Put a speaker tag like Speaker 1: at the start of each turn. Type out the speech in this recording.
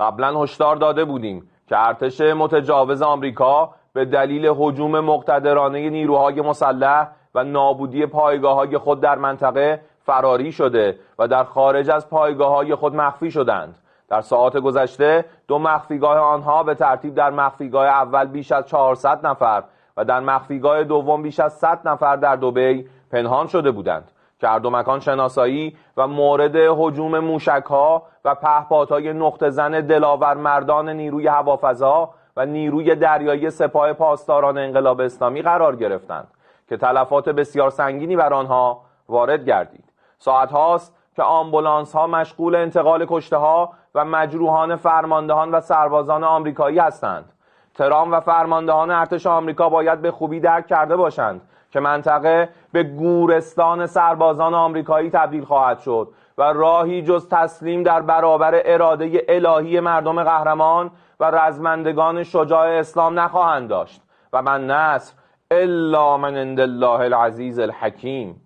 Speaker 1: قبلا هشدار داده بودیم که ارتش متجاوز آمریکا به دلیل هجوم مقتدرانه نیروهای مسلح و نابودی پایگاه‌های خود در منطقه فراری شده و در خارج از پایگاه‌های خود مخفی شدند. در ساعات گذشته 2 مخفیگاه آنها به ترتیب در مخفیگاه اول بیش از 400 نفر و در مخفیگاه دوم بیش از 100 نفر در دبی پنهان شده بودند که هر دو مکان شناسایی و مورد هجوم موشک‌ها و پهپادهای نقطه زن دلاور مردان نیروی هوافضا و نیروی دریایی سپاه پاسداران انقلاب اسلامی قرار گرفتند که تلفات بسیار سنگینی بر آنها وارد گردید. ساعت هاست که آمبولانس ها مشغول انتقال کشته ها و مجروحان فرماندهان و سربازان آمریکایی هستند. ترام و فرماندهان ارتش آمریکا باید به خوبی درک کرده باشند که منطقه به گورستان سربازان آمریکایی تبدیل خواهد شد و راهی جز تسلیم در برابر اراده الهی مردم قهرمان و رزمندگان شجاع اسلام نخواهند داشت و من نصر الا من عند الله العزیز الحکیم.